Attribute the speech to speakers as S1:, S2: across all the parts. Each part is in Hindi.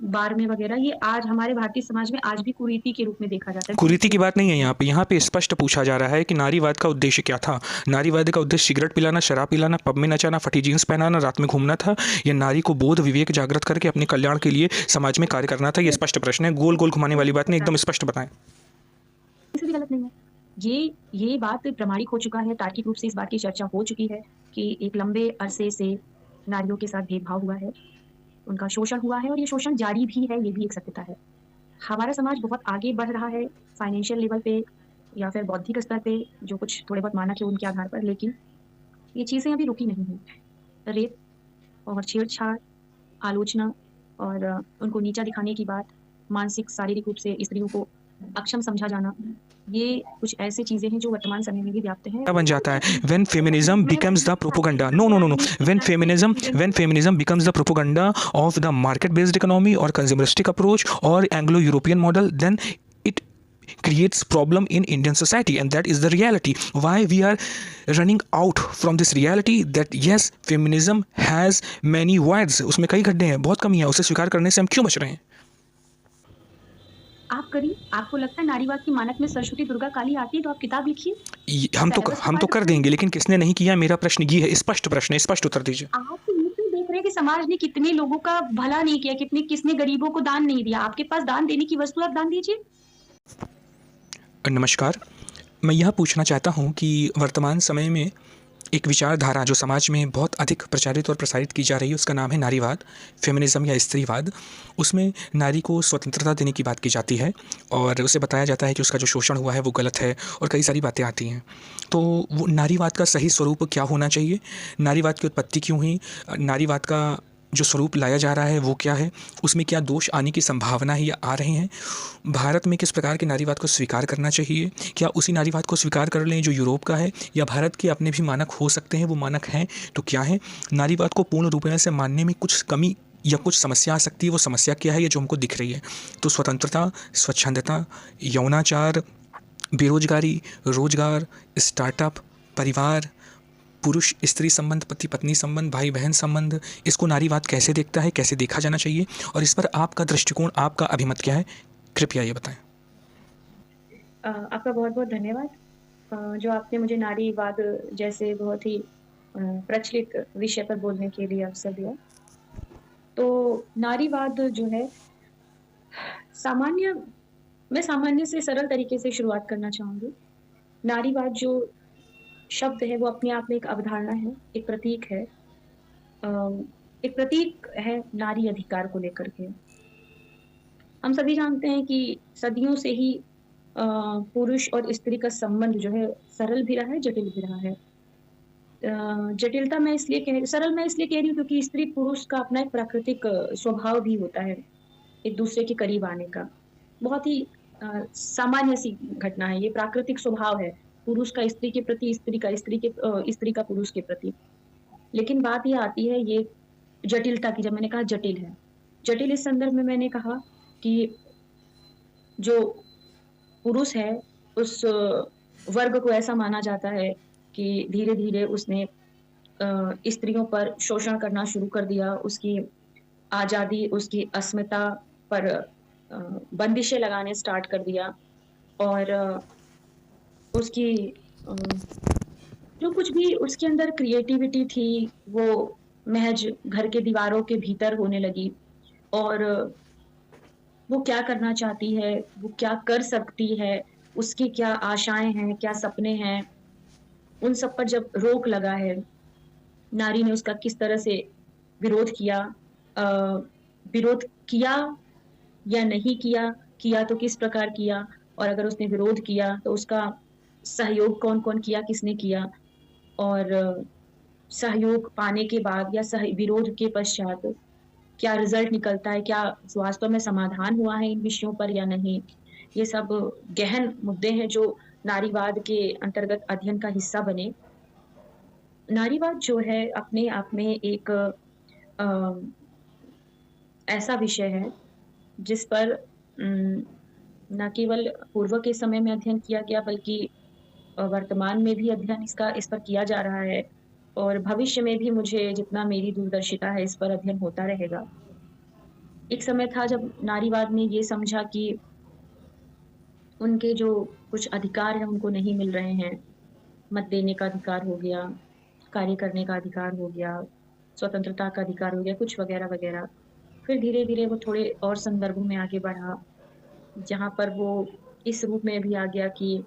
S1: बार में वगैरह, ये आज हमारे भारतीय समाज में आज भी कुरीति के रूप में देखा जाता है,
S2: कुरीति की
S1: कुरीतियाँ।
S2: बात नहीं है यहाँ पे स्पष्ट पूछा जा रहा है कि नारीवाद का उद्देश्य क्या था। नारीवाद का उद्देश्य सिगरेट पिलाना, शराब पिलाना, पब में नचाना, फटी जीन्स पहनाना, रात में घूमना था, या नारी को बोध विवेक जागृत करके अपने कल्याण के लिए समाज में कार्य करना था? ये
S1: ये
S2: स्पष्ट प्रश्न है, गोल गोल घुमाने वाली बात नहीं, एकदम स्पष्ट बताएं।
S1: भी गलत नहीं है। ये बात प्रमाणिक हो चुका है, तार्किक रूप से इस बात की चर्चा हो चुकी है कि एक लंबे अरसे से नारियों के साथ भेदभाव हुआ है, उनका शोषण हुआ है और ये शोषण जारी भी है, ये भी एक सत्यता है। हमारा समाज बहुत आगे बढ़ रहा है फाइनेंशियल लेवल पे या फिर बौद्धिक स्तर पे, जो कुछ थोड़े बहुत मानक है उनके आधार पर, लेकिन ये चीज़ें अभी रुकी नहीं हैं। रेप और छेड़छाड़, आलोचना और उनको नीचा दिखाने की बात, मानसिक शारीरिक रूप से स्त्रियों को अक्षम समझा जाना, ये कुछ ऐसी चीज़ें हैं जो वर्तमान समय में भी व्याप्त हैं।
S2: क्या बन जाता है when feminism becomes the propaganda? No no no no, when feminism becomes the propaganda of the market based economy और कंज्यूमरिस्टिक अप्रोच और Anglo European model, then it creates problem in Indian society, and that is the reality. Why we are running out from this reality that yes, feminism has many voids, उसमें कई गड्ढे हैं, बहुत कमी है, उसे स्वीकार करने से हम क्यों बच रहे हैं?
S1: आप करिए, आपको लगता है नारीवाद की मानक में सरस्वती, दुर्गा, काली आती है तो आप किताब लिखिए।
S2: हम तो कर देंगे, लेकिन किसने नहीं किया? मेरा प्रश्न ये है, स्पष्ट प्रश्न है, स्पष्ट उत्तर दीजिए।
S1: आप तो ये क्यों देख रहे हैं कि समाज ने कितने लोगों का भला नहीं किया, किसने गरीबों को दान नहीं दिया? आपके पास दान देने की वस्तु, आप दान दीजिए।
S2: नमस्कार, मैं यह पूछना चाहता हूँ कि वर्तमान समय में एक विचारधारा जो समाज में बहुत अधिक प्रचारित और प्रसारित की जा रही है, उसका नाम है नारीवाद, फेमिनिज्म या स्त्रीवाद। उसमें नारी को स्वतंत्रता देने की बात की जाती है और उसे बताया जाता है कि उसका जो शोषण हुआ है वो गलत है, और कई सारी बातें आती हैं। तो वो नारीवाद का सही स्वरूप क्या होना चाहिए? नारीवाद की उत्पत्ति क्यों हुई? नारीवाद का जो स्वरूप लाया जा रहा है वो क्या है? उसमें क्या दोष आने की संभावना है या आ रहे हैं? भारत में किस प्रकार के नारीवाद को स्वीकार करना चाहिए? क्या उसी नारीवाद को स्वीकार कर लें जो यूरोप का है, या भारत के अपने भी मानक हो सकते हैं? वो मानक हैं तो क्या है? नारीवाद को पूर्ण रूपेण से मानने में कुछ कमी या कुछ समस्या आ सकती है, वो समस्या क्या है, ये जो हमको दिख रही है? तो स्वतंत्रता, स्वच्छंदता, यौनाचार, बेरोजगारी, रोजगार, स्टार्टअप, परिवार, पुरुष स्त्री संबंध, पति पत्नी संबंध, भाई बहन संबंध, इसको नारीवाद कैसे देखता है, कैसे देखा जाना चाहिए, और इस पर आपका दृष्टिकोण, आपका अभिमत क्या है? कृपया ये बताएं।
S1: आपका बहुत बहुत धन्यवाद, जो आपने मुझे नारीवाद जैसे बहुत ही प्रचलित विषय पर बोलने के लिए अवसर दिया। तो नारीवाद जो है, सामान्य मैं सामान्य से सरल तरीके से शुरुआत करना चाहूँगी। नारीवाद जो शब्द है वो अपने आप में एक अवधारणा है, एक प्रतीक है। एक प्रतीक है नारी अधिकार को लेकर के। हम सभी जानते हैं कि सदियों से ही पुरुष और स्त्री का संबंध जो है सरल भी रहा है, जटिल भी रहा है। जटिलता मैं इसलिए सरल मैं इसलिए कह रही हूँ क्योंकि स्त्री पुरुष का अपना एक प्राकृतिक स्वभाव भी होता है, एक दूसरे के करीब आने का। बहुत ही सामान्य सी घटना है, ये प्राकृतिक स्वभाव है, पुरुष का स्त्री के प्रति, स्त्री का पुरुष के प्रति। लेकिन बात ये आती है ये जटिलता की, जब मैंने कहा जटिल है। जटिल इस संदर्भ में मैंने कहा कि जो पुरुष है, उस वर्ग को ऐसा माना जाता है कि धीरे-धीरे उसने स्त्रियों पर शोषण करना शुरू कर दिया, उसकी आज़ादी, उसकी अस्मिता पर बंदिशें लगाने स्टार्ट कर दिया और उसकी जो कुछ भी उसके अंदर क्रिएटिविटी थी, वो महज़ घर के दीवारों के भीतर होने लगी और वो क्या करना चाहती है, वो क्या कर सकती है, उसकी क्या आशाएँ हैं, क्या सपने हैं, उन सब पर जब रोक लगा है, नारी ने उसका किस तरह से विरोध किया, अ, विरोध किया या नहीं किया, किया तो किस प्रकार किया, और अगर उसने विरोध किया तो उसका सहयोग कौन-कौन किया, किसने किया, और सहयोग पाने के बाद या विरोध के पश्चात क्या रिज़ल्ट निकलता है, क्या वास्तव में समाधान हुआ है इन विषयों पर या नहीं। ये सब गहन मुद्दे हैं जो नारीवाद के अंतर्गत अध्ययन का हिस्सा बने। नारीवाद जो है अपने आप में एक अ, ऐसा विषय है जिस पर न केवल पूर्व के समय में अध्ययन किया गया, बल्कि वर्तमान में भी अध्ययन इस पर किया जा रहा है और भविष्य में भी मुझे जितना मेरी दूरदर्शिता है इस पर अध्ययन होता रहेगा। एक समय था जब नारीवाद ने ये समझा कि उनके जो कुछ अधिकार हैं उनको नहीं मिल रहे हैं। मत देने का अधिकार हो गया, कार्य करने का अधिकार हो गया, स्वतंत्रता का अधिकार हो गया, कुछ वगैरह-वगैरह। फिर धीरे-धीरे वो थोड़े और संदर्भों में आगे बढ़ा, जहाँ पर वो इस रूप में भी आ गया कि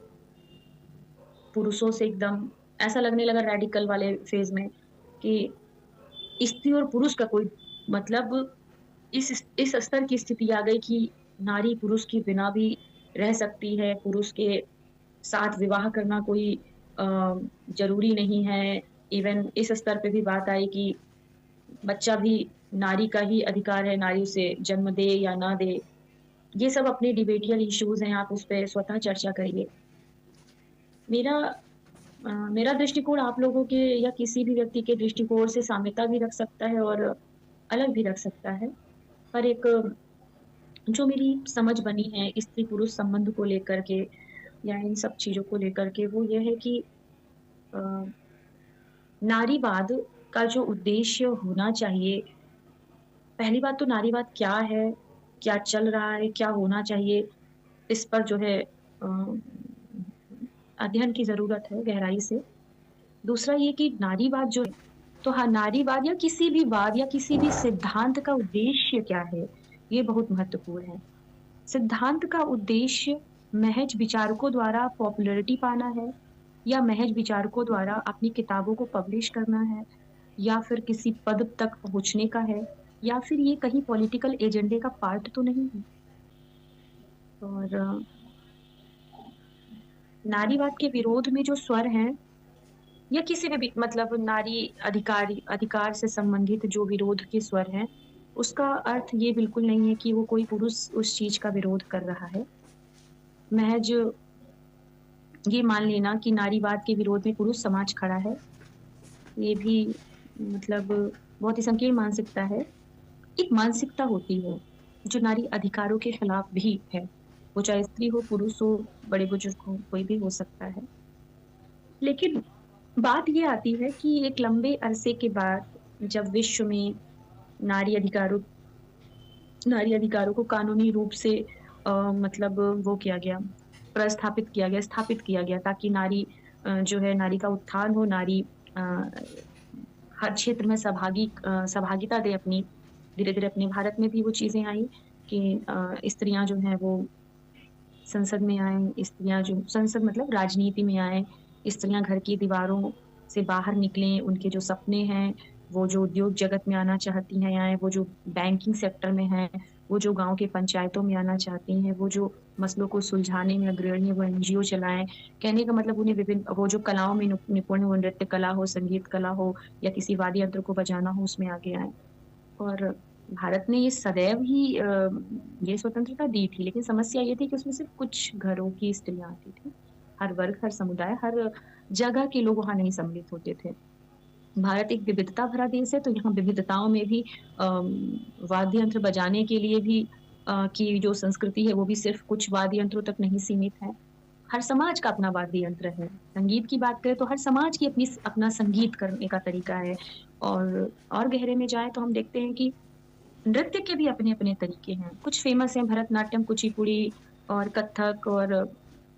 S1: पुरुषों से एकदम ऐसा लगने लगा रेडिकल वाले फ़ेज़ में कि स्त्री और पुरुष का कोई मतलब इस स्तर की स्थिति आ गई कि नारी पुरुष के बिना भी रह सकती है, पुरुष के साथ विवाह करना कोई अ, ज़रूरी नहीं है। इवन इस स्तर पे भी बात आई कि बच्चा भी नारी का ही अधिकार है, नारी उसे जन्म दे या ना दे। ये सब अपने डिबेटियल इश्यूज़ हैं, आप उस पे स्वतः चर्चा करिए। मेरा मेरा दृष्टिकोण आप लोगों के या किसी भी व्यक्ति के दृष्टिकोण से साम्यता भी रख सकता है और अलग भी रख सकता है। पर एक जो मेरी समझ बनी है स्त्री-पुरुष संबंध को लेकर के या इन सब चीज़ों को लेकर के वो ये है कि अ, नारीवाद का जो उद्देश्य होना चाहिए, पहली बात तो नारीवाद क्या है? क्या चल रहा है? क्या होना चाहिए? इस पर जो है अध्ययन की ज़रूरत है गहराई से। दूसरा ये कि नारीवाद जो है, तो हाँ, नारीवाद या किसी भी वाद या किसी भी सिद्धांत का उद्देश्य क्या है? ये बहुत महत्वपूर्ण है। सिद्धांत का उद्देश्य महज विचारकों द्वारा पॉपुलैरिटी पाना है या महज विचारकों द्वारा अपनी किताबों को पब्लिश करना है या फिर किसी पद तक पहुँचने का है या फिर ये कहीं पॉलिटिकल एजेंडे का पार्ट तो नहीं है। और नारीवाद के विरोध में जो स्वर हैं या किसी भी मतलब नारी अधिकार से संबंधित जो विरोध के स्वर हैं, उसका अर्थ ये बिल्कुल नहीं है कि वो कोई पुरुष उस चीज़ का विरोध कर रहा है। महज ये मान लेना कि नारीवाद के विरोध में पुरुष समाज खड़ा है, ये भी मतलब बहुत ही संकीर्ण मानसिकता है। एक मानसिकता होती है, जो नारी अधिकारों के खिलाफ भी है। वो चाहे स्त्री हो, पुरुष हो, बड़े-बुजुर्ग हो, कोई भी हो सकता है। लेकिन बात ये आती है कि एक लंबे अरसे के बाद जब विश्व में नारी अधिकारों नारी अधिकारों को कानूनी रूप से मतलब वो किया गया, प्रस्थापित किया गया, स्थापित किया गया ताकि नारी जो है नारी का उत्थान हो, नारी अ, हर क्षेत्र में सहभागिता दे अपनी। धीरे-धीरे अपने भारत में भी वो चीज़ें आई कि स्त्रियाँ जो हैं वो संसद में आएँ, स्त्रियाँ जो संसद मतलब राजनीति में आएँ, स्त्रियाँ घर की दीवारों से बाहर निकलें, उनके जो सपने हैं, वो जो उद्योग जगत में आना चाहती हैं आएँ, वो जो बैंकिंग सेक्टर में हैं, वो जो गाँव के पंचायतों में आना चाहती हैं, वो जो मसलों को सुलझाने में अग्रणी हैं, वो एनजीओ चलाएँ। कहने का मतलब उन्हें विभिन्न वो जो कलाओं में निपुण हैं, वो नृत्य कला हो, संगीत कला हो या किसी वाद्य यंत्र को बजाना हो, उसमें आगे आएँ। और भारत ने ये सदैव ही ये स्वतंत्रता दी थी, लेकिन समस्या ये थी कि उसमें सिर्फ़ कुछ घरों की स्त्रियाँ आती थीं। हर वर्ग, हर समुदाय, हर जगह के लोग वहाँ नहीं सम्मिलित होते थे। भारत एक विविधता भरा देश है, तो यहाँ विविधताओं में भी वाद्य यंत्र बजाने के लिए भी की जो संस्कृति है, वो भी सिर्फ़ कुछ वाद्य यंत्रों तक नहीं सीमित है। हर समाज का अपना वाद्य यंत्र है। संगीत की बात करें तो हर समाज की अपना संगीत करने का तरीका है और गहरे में जाएँ तो हम देखते हैं कि नृत्य के भी अपने-अपने तरीके हैं। कुछ फ़ेमस हैं भरतनाट्यम, कुचिपुड़ी और कथक और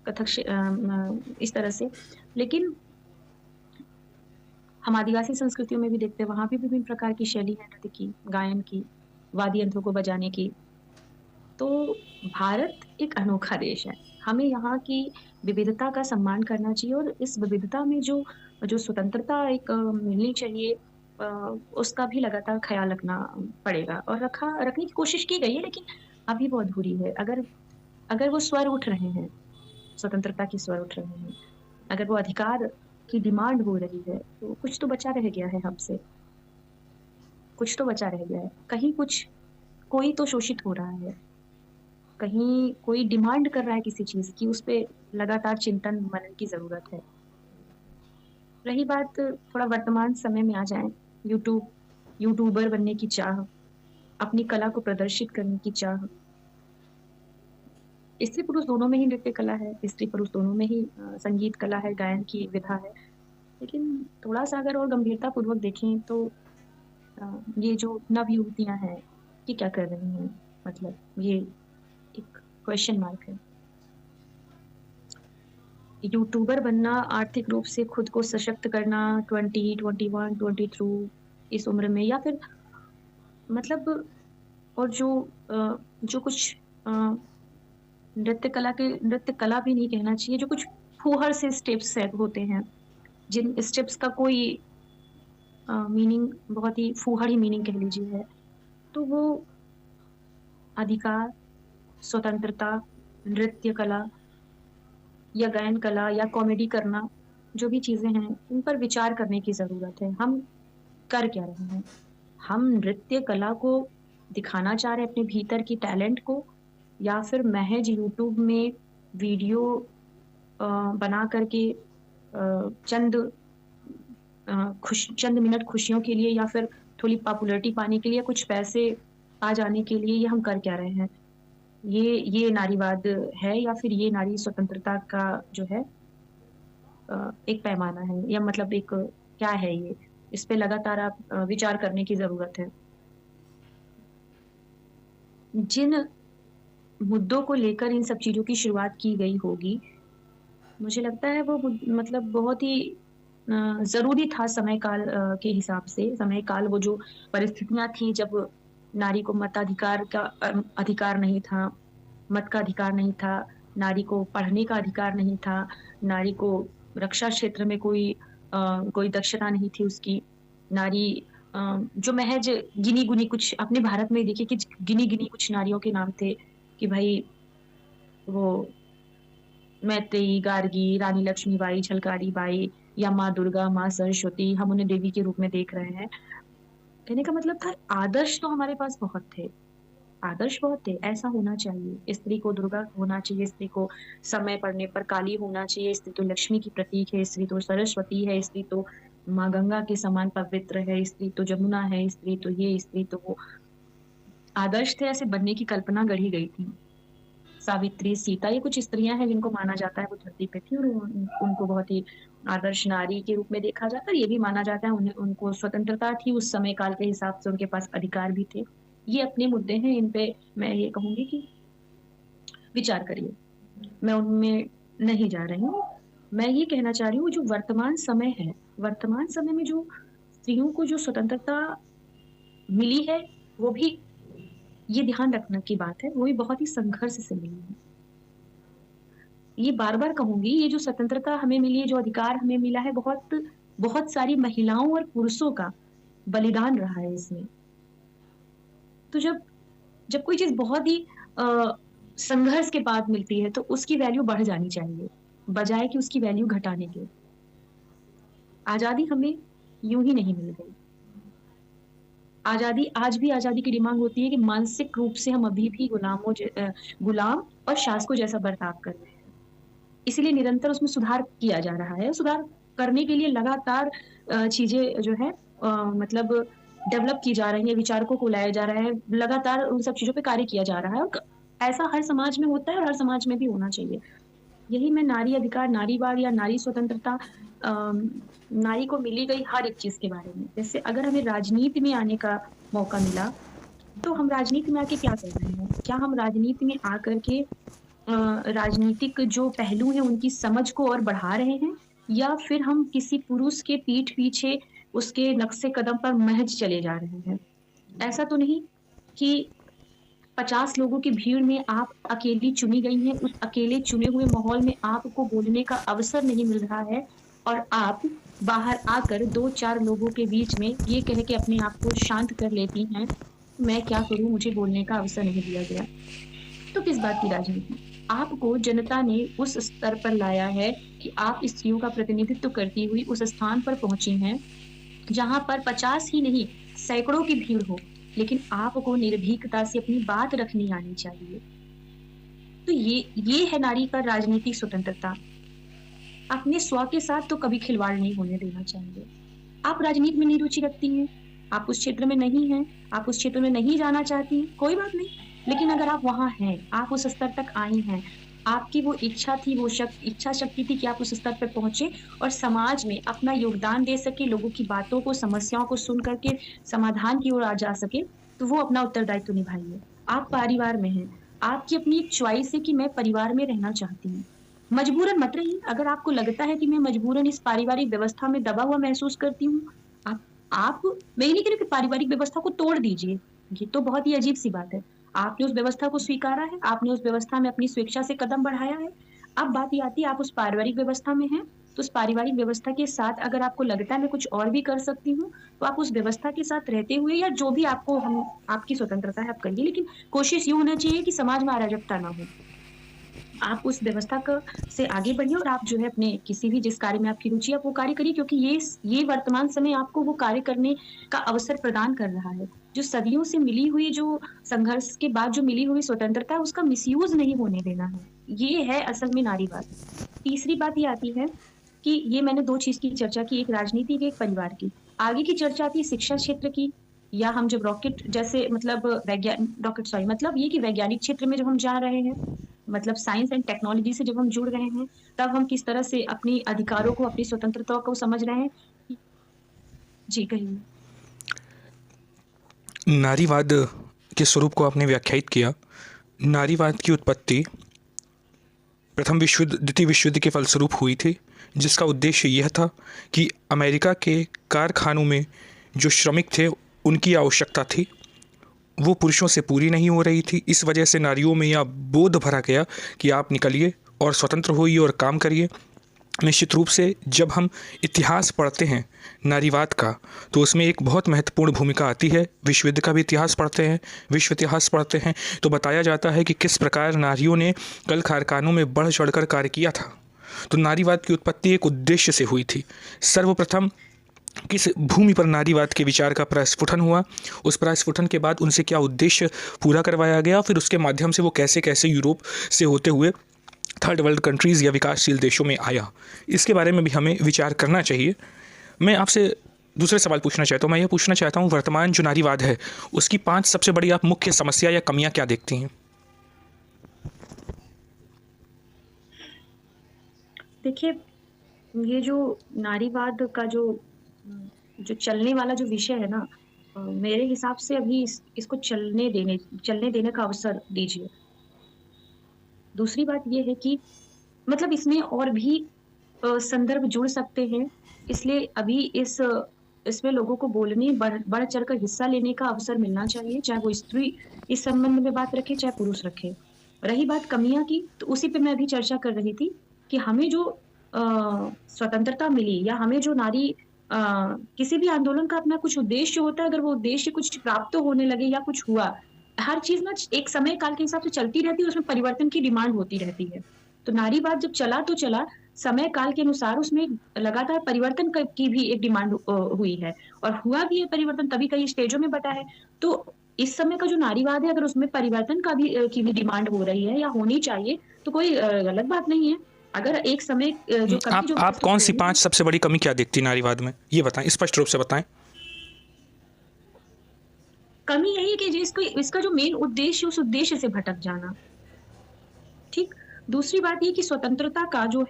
S1: कथक इस तरह से। लेकिन हम आदिवासी संस्कृतियों में भी देखते हैं, वहाँ भी विभिन्न प्रकार की शैली है नृत्य की, गायन की, वाद्य यंत्रों को बजाने की। तो भारत एक अनोखा देश है। हमें यहाँ की विविधता का सम्मान करना चाहिए और इस विविधता में जो जो स्वतंत्रता एक मिलनी चाहिए अ, उसका भी लगातार ख़्याल रखना पड़ेगा और रखने की कोशिश की गई है लेकिन अभी वो अधूरी है। अगर अगर वो स्वर उठ रहे हैं, स्वतंत्रता के स्वर उठ रहे हैं, अगर वो अधिकार की डिमांड हो रही है, तो कुछ तो बचा रह गया है हमसे, कुछ तो बचा रह गया है। कहीं कुछ कोई तो शोषित हो रहा है। कहीं कोई डिमांड कर रहा है किसी चीज़ की, उस पे लगातार चिंतन मनन की ज़रूरत है। रही बात थोड़ा वर्तमान समय में आ जाएँ, यूट्यूबर बनने की चाह, अपनी कला को प्रदर्शित करने की चाह, स्त्री-पुरुष दोनों में ही नृत्य कला है, स्त्री-पुरुष दोनों में ही संगीत कला है, गायन की विधा है। लेकिन थोड़ा-सा अगर और गंभीरतापूर्वक देखें तो ये जो नवयुवतियाँ हैं कि क्या कर रही हैं? मतलब ये एक क्वेश्चन मार्क है। यूट्यूबर बनना, आर्थिक रूप से खुद को सशक्त करना 20, 21, 22 इस उम्र में या फिर मतलब और जो कुछ अ, नृत्य कला भी नहीं कहना चाहिए, जो कुछ फूहड़ से स्टेप्स सेट होते हैं, जिन स्टेप्स का कोई मीनिंग बहुत ही फूहड़ ही मीनिंग कह लीजिए है। तो वो अधिकार, स्वतंत्रता, नृत्य कला या गायन कला या कॉमेडी करना, जो भी चीज़ें हैं, उन पर विचार करने की ज़रूरत है। हम कर क्या रहे हैं? हम नृत्य कला को दिखाना चाह रहे हैं अपने भीतर की टैलेंट को या फिर महज़ यूट्यूब में वीडियो बना कर के चंद मिनट खुशियों के लिए या फिर थोड़ी पॉपुलैरिटी पाने के लिए, कुछ पैसे आ जाने के लिए ये हम कर क्या रहे हैं? ये नारीवाद है या फिर ये नारी स्वतंत्रता का जो है एक पैमाना है या मतलब एक क्या है ये? इस पे लगातार आप विचार करने की ज़रूरत है। जिन मुद्दों को लेकर इन सब चीज़ों की शुरुआत की गई होगी, मुझे लगता है वो मतलब बहुत ही ज़रूरी था समय काल के हिसाब से। समय काल वो जो परिस्थितियाँ थी जब नारी को मताधिकार का अधिकार नहीं था, मत का अधिकार नहीं था, नारी को पढ़ने का अधिकार नहीं था, नारी को रक्षा क्षेत्र में कोई दक्षता नहीं थी उसकी। नारी जो महज़ गिनी-गुनी कुछ अपने भारत में देखिए कि गिनी-गिनी कुछ नारियों के नाम थे कि भई वो मैत्रेयी, गार्गी, रानी लक्ष्मीबाई, झलकारी बाई या माँ दुर्गा, माँ सरस्वती, हम उन्हें देवी के रूप में देख रहे हैं। कहने का मतलब था आदर्श तो हमारे पास बहुत थे, आदर्श बहुत थे, ऐसा होना चाहिए। स्त्री को दुर्गा होना चाहिए, स्त्री को समय पड़ने पर काली होना चाहिए, स्त्री तो लक्ष्मी की प्रतीक है, स्त्री तो सरस्वती है, स्त्री तो माँ गंगा के समान पवित्र है, स्त्री तो जमुना है, स्त्री तो ये, स्त्री तो वो। आदर्श थे ऐसे बनने की कल्पना गढ़ी गई थी। सावित्री, सीता ये कुछ स्त्रियाँ हैं जिनको माना जाता है वो धरती पे थी और उनको बहुत ही आदर्श नारी के रूप में देखा जाता है। ये भी माना जाता है उन्हें उनको स्वतंत्रता थी उस समय काल के हिसाब से उनके पास अधिकार भी थे। ये अपने मुद्दे हैं, इन पे मैं ये कहूँगी कि विचार करिए। मैं उनमें नहीं जा रही हूँ। मैं ये कहना चाह रही हूँ जो वर्तमान समय है, वर्तमान समय में जो स्त्रियों को जो स्वतंत्रता मिली है, वो भी ये ध्यान रखने की बात है, वो भी बहुत ही संघर्ष से मिली है। ये बार-बार कहूँगी, ये जो स्वतंत्रता हमें मिली है, जो अधिकार हमें मिला है, बहुत बहुत सारी महिलाओं और पुरुषों का बलिदान रहा है इसमें। तो जब जब कोई चीज़ बहुत ही अ, संघर्ष के बाद मिलती है, तो उसकी वैल्यू बढ़ जानी चाहिए, बजाए कि उसकी वैल्यू घटाने के। आज़ादी हमें यूँ ही नहीं मिल गई। आज़ादी आज भी आज़ादी की डिमांड होती है कि मानसिक रूप से हम अभी भी गुलाम और शासकों जैसा बर्ताव कर रहे हैं। इसीलिए निरंतर उसमें सुधार किया जा रहा है। सुधार करने के लिए लगातार चीज़ें जो है मतलब डेवलप की जा रही हैं, विचारकों को लाया जा रहा है, लगातार उन सब चीज़ों पे कार्य किया जा रहा है और क ऐसा हर समाज में होता है और हर समाज में भी होना चाहिए। यही मैं नारी अधिकार, नारीवाद या नारी स्वतंत्रता नारी को मिली गई हर एक चीज़ के बारे में। जैसे अगर हमें राजनीति में आने का मौका मिला, तो हम राजनीति में आके क्या कर रहे हैं? क्या हम राजनीति में आकर के राजनीतिक जो पहलू हैं उनकी समझ को और बढ़ा रहे हैं या फिर हम किसी पुरुष के पीठ पीछे उसके नक्शे कदम पर महज चले जा रहे हैं। ऐसा तो नहीं कि 50 लोगों की भीड़ में आप अकेली चुनी गई हैं, उस अकेले चुने हुए माहौल में आपको बोलने का अवसर नहीं मिल रहा है और आप बाहर आकर 2-4 लोगों के बीच में ये कह के अपने आप को शांत कर लेती हैं, मैं क्या करूँ मुझे बोलने का अवसर नहीं दिया गया। तो किस बात की राजनीति? आपको जनता ने उस स्तर पर लाया है कि आप स्त्रियों का प्रतिनिधित्व करती हुई उस स्थान पर पहुँची हैं, जहाँ पर 50 ही नहीं, सैकड़ों की भीड़ हो, लेकिन आपको निर्भीकता से अपनी बात रखनी आनी चाहिए। तो ये है नारी का राजनीतिक स्वतंत्रता। अपने स्व के साथ तो कभी खिलवाड़ नहीं होने देना चाहिए। आप राजनीति में नहीं रुचि रखती हैं, आप उस क्षेत्र में नहीं हैं, आप उस क्षेत्र में नहीं जाना चाहती, कोई बात नहीं। लेकिन अगर आप वहाँ हैं, आप उस स्तर तक आई हैं, आपकी वो इच्छा थी, वो इच्छा शक्ति थी कि आप उस स्तर पे पहुँचे और समाज में अपना योगदान दे सके, लोगों की बातों को, समस्याओं को सुन कर के समाधान की ओर आ जा सके, तो वो अपना उत्तरदायित्व निभाइए। आप परिवार में हैं, आपकी अपनी एक चॉइस है कि मैं परिवार में रहना चाहती हूँ। मजबूरन मत रहिए, अगर आपको लगता है कि मैं मजबूरन इस पारिवारिक व्यवस्था में दबा हुआ महसूस करती हूँ, आप मैं ये नहीं कह रही कि पारिवारिक व्यवस्था को तोड़ दीजिए, ये तो बहुत ही अजीब-सी बात है। आपने उस व्यवस्था को स्वीकारा है, आपने उस व्यवस्था में अपनी स्वेच्छा से कदम बढ़ाया है। अब बात ये आती है आप उस पारिवारिक व्यवस्था में हैं, तो उस पारिवारिक व्यवस्था के साथ अगर आपको लगता है मैं कुछ और भी कर सकती हूँ, तो आप उस व्यवस्था के साथ रहते हुए या जो भी आपको हम आपकी स्वतंत्रता है आप करिए, लेकिन कोशिश ये होना चाहिए कि समाज में अराजकता ना हो। आप उस व्यवस्था क से आगे बढ़िए और आप जो है अपने किसी भी जिस कार्य में आपकी रुचि है, आप वो कार्य करिए क्योंकि ये वर्तमान समय आपको वो कार्य करने का अवसर प्रदान कर रहा है। जो सदियों से मिली हुई जो संघर्ष के बाद जो मिली हुई स्वतंत्रता है, उसका मिसयूज़ नहीं होने देना है। ये है असल में नारीवाद। तीसरी बात ये आती है कि ये मैंने 2 चीज़ की चर्चा की, एक राजनीति की, एक परिवार की। आगे की चर्चा आती है शिक्षा क्षेत्र की या हम जब रॉकेट जैसे मतलब रॉकेट सॉरी मतलब ये कि वैज्ञानिक क्षेत्र में जब हम जा रहे हैं, मतलब साइंस एंड टेक्नोलॉजी से जब हम जुड़ रहे हैं, तब हम किस तरह से अपनी अधिकारों को, अपनी स्वतंत्रता को समझ रहे हैं। जी, कहिए।
S2: नारीवाद के स्वरूप को आपने व्याख्यायित किया। नारीवाद की उत्पत्ति प्रथम विश्व युद्ध, द्वितीय विश्व युद्ध के फलस्वरूप हुई थी, जिसका उद्देश्य यह था कि अमेरिका के कारखानों में जो श्रमिक थे, उनकी आवश्यकता थी, वो पुरुषों से पूरी नहीं हो रही थी। इस वजह से नारियों में यह बोध भरा गया कि आप निकलिए और स्वतंत्र होइए और काम करिए। निश्चित रूप से जब हम इतिहास पढ़ते हैं नारीवाद का, तो उसमें एक बहुत महत्वपूर्ण भूमिका आती है। विश्व युद्ध का भी इतिहास पढ़ते हैं, विश्व इतिहास पढ़ते हैं, तो बताया जाता है कि किस प्रकार नारियों ने कल कारखानों में बढ़ चढ़कर कार्य किया था। तो नारीवाद की उत्पत्ति एक उद्देश्य से हुई थी। सर्वप्रथम किस भूमि पर नारीवाद के विचार का प्रस्फुटन हुआ, उस प्रस्फुटन के बाद उनसे क्या उद्देश्य पूरा करवाया गया, फिर उसके माध्यम से वो कैसे कैसे यूरोप से होते हुए थर्ड वर्ल्ड कंट्रीज़ या विकासशील देशों में आया, इसके बारे में भी हमें विचार करना चाहिए। मैं आपसे दूसरे सवाल पूछना चाहता हूँ। मैं यह पूछना चाहता हूँ, वर्तमान जो नारीवाद है, उसकी 5 सबसे बड़ी आप मुख्य समस्या या कमियाँ क्या देखती हैं?
S1: देखिए, ये जो नारीवाद का जो चलने वाला जो विषय है ना, मेरे हिसाब से अभी इसको चलने देने का अवसर दीजिए। दूसरी बात ये है कि मतलब इसमें और भी संदर्भ जुड़ सकते हैं, इसलिए अभी इसमें लोगों को बोलने बढ़ चढ़कर हिस्सा लेने का अवसर मिलना चाहिए, चाहे वो स्त्री इस संबंध में बात रखे, चाहे पुरुष रखे। रही बात कमियाँ की, तो उसी पे मैं अभी चर्चा कर रही थी कि हमें जो स्वतंत्रता मिली या हमें जो अ, किसी भी आंदोलन का अपना कुछ उद्देश्य होता है, अगर वो उद्देश्य कुछ प्राप्त होने लगे या कुछ हुआ, हर चीज़ ना एक समय काल के हिसाब से चलती रहती है, उसमें परिवर्तन की डिमांड होती रहती है। तो नारीवाद जब चला तो चला, समय काल के अनुसार उसमें लगातार परिवर्तन की भी एक डिमांड हुई है और हुआ भी है परिवर्तन, तभी कई स्टेजों में बटा है। तो इस समय का जो नारीवाद है, अगर उसमें परिवर्तन का भी की भी डिमांड हो रही है या होनी चाहिए, तो कोई गलत बात नहीं है। अगर एक समय जो कमी जो
S2: आप
S1: महसूस
S2: कौन
S1: हो
S2: सी
S1: रही
S2: 5
S1: है,
S2: सबसे बड़ी कमी क्या देखती नारीवाद में? ये बताएं, स्पष्ट रूप से बताएं।
S1: कमी यही है कि इसका जो मेन उद्देश्य, उस उद्देश्य से भटक जाना। ठीक? दूसरी बात ये कि स्वतंत्रता का जो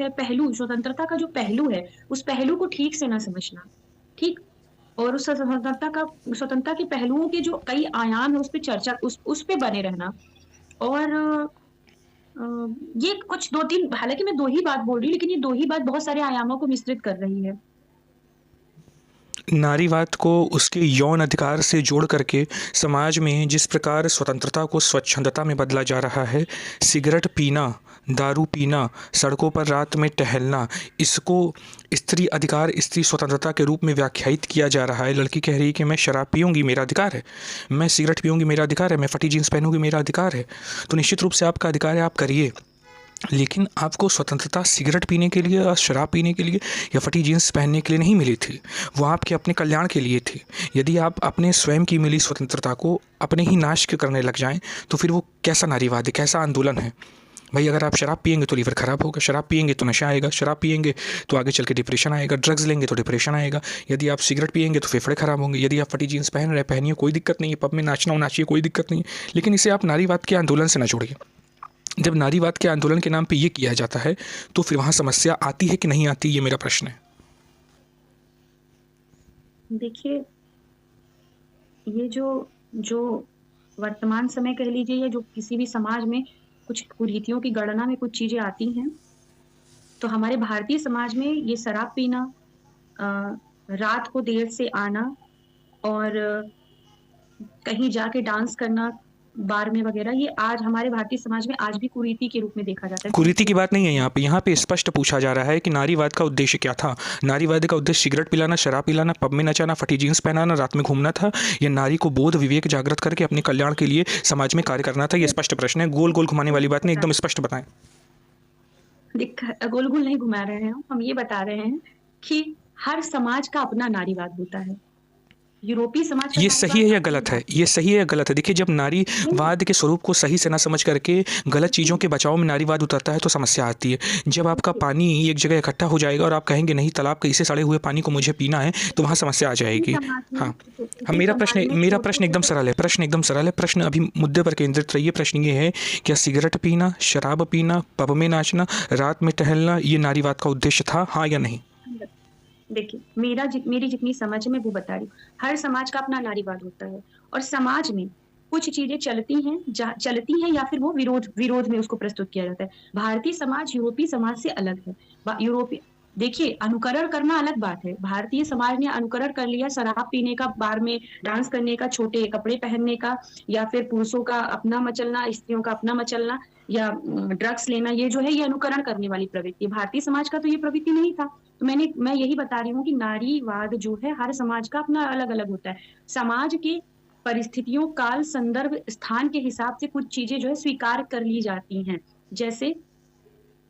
S1: पहलू है, उस पहलू को ठीक से ना समझना, ठीक? और उस स्वतंत्रता के पहलुओं के जो कई आयाम है, उस पे चर्चा उस पे बने रहना और अ, ये कुछ 2-3 हालाँकि मैं 2 ही बात बोल रही हूँ, लेकिन ये 2 ही बात बहुत सारे आयामों को मिश्रित कर रही है।
S2: नारीवाद को उसके यौन अधिकार से जोड़ करके समाज में जिस प्रकार स्वतंत्रता को स्वच्छंदता में बदला जा रहा है, सिगरेट पीना, दारू पीना, सड़कों पर रात में टहलना, इसको स्त्री अधिकार, स्त्री स्वतंत्रता के रूप में व्याख्यायित किया जा रहा है। लड़की कह रही है कि मैं शराब पीऊँगी, मेरा अधिकार है। मैं सिगरेट पीऊँगी, मेरा अधिकार है। मैं फटी जीन्स पहनूँगी, मेरा अधिकार है। तो निश्चित रूप से आपका अधिकार है, आप करिए। लेकिन आपको स्वतंत्रता सिगरेट पीने के लिए और शराब पीने के लिए या फटी जीन्स पहनने के लिए नहीं मिली थी, वो आपके अपने कल्याण के लिए थी। यदि आप अपने स्वयं की मिली स्वतंत्रता को अपने ही नाश करने लग जाएं, तो फिर वो कैसा नारीवाद है, कैसा आंदोलन है? भाई, अगर आप शराब पिएंगे तो लीवर ख़राब होगा, शराब पिएंगे तो नशा आएगा, शराब पिएंगे तो आगे चल के डिप्रेशन आएगा, ड्रग्स लेंगे तो डिप्रेशन आएगा, यदि आप सिगरेट पिएंगे तो फेफड़े ख़राब होंगे, यदि आप फटी जीन्स पहन रहे पहनिए, कोई दिक्कत नहीं है, पब में नाचना हो नाचिए, कोई दिक्कत नहीं है। लेकिन इसे आप नारीवाद के आंदोलन से ना जोड़िए। जब नारीवाद के आंदोलन के नाम पे ये किया जाता है, तो फिर वहाँ समस्या आती है कि नहीं आती, ये मेरा प्रश्न है।
S1: देखिए, ये जो जो वर्तमान समय कह लीजिए या जो किसी भी समाज में कुछ कुरीतियों की गणना में कुछ चीज़ें आती हैं, तो हमारे भारतीय समाज में ये शराब पीना, अ, रात को देर से आना और कहीं जाके डांस करना, बार में वगैरह, ये आज हमारे भारतीय समाज में आज भी कुरीति के रूप में देखा जाता है।
S2: कुरीति की बात नहीं है यहाँ पे स्पष्ट पूछा जा रहा है कि नारीवाद का उद्देश्य क्या था। नारीवाद का उद्देश्य सिगरेट पिलाना, शराब पिलाना, पब में नचाना, फटी जीन्स पहनाना, रात में घूमना था, या नारी को बोध विवेक जागृत करके अपने कल्याण के लिए समाज में कार्य करना था? ये स्पष्ट प्रश्न है, गोल गोल घुमाने वाली बात नहीं, एकदम स्पष्ट बताएं।
S1: गोल गोल नहीं घुमा रहे हैं हम ये बता रहे हैं कि हर समाज का अपना नारीवाद होता है। यूरोपीय समाज का
S2: ये सही है या गलत है? ये सही है या गलत है? देखिए, जब
S1: नहीं,
S2: नारीवाद के स्वरूप को सही से ना समझ करके गलत चीज़ों के बचाव में नारीवाद उतरता है तो समस्या आती है। जब आपका
S1: देखिए,
S2: पानी एक जगह इकट्ठा हो जाएगा और आप कहेंगे नहीं, तालाब के इसे सड़े हुए पानी को मुझे पीना है, तो वहाँ समस्या आ जाएगी। हाँ, हाँ, मेरा प्रश्न एकदम सरल है, प्रश्न अभी मुद्दे पर केंद्रित रहिए। प्रश्न ये है, क्या सिगरेट पीना, शराब पीना, पब में नाचना, रात में टहलना, ये नारीवाद का उद्देश्य था, हाँ या नहीं?
S1: देखिए, मेरी जितनी समझ है मैं वो बता रही हूँ। हर समाज का अपना नारीवाद होता है और समाज में कुछ चीज़ें चलती हैं या फिर वो विरोध में उसको प्रस्तुत किया जाता है। भारतीय समाज यूरोपीय समाज से अलग है। यूरोपीय देखिए, अनुकरण करना अलग बात है। भारतीय समाज ने अनुकरण कर लिया शराब पीने का, बार में डांस करने का, छोटे कपड़े पहनने का, या फिर पुरुषों का अपना मचलना, स्त्रियों का अपना मचलना, या ड्रग्स लेना, ये जो है ये अनुकरण करने वाली प्रवृत्ति है। भारतीय समाज का तो ये प्रवृत्ति नहीं था। तो मैं यही बता रही हूँ कि नारीवाद जो है हर समाज का अपना अलग-अलग होता है। समाज के परिस्थितियों, काल, संदर्भ, स्थान के हिसाब से कुछ चीज़ें जो है स्वीकार कर ली जाती हैं। जैसे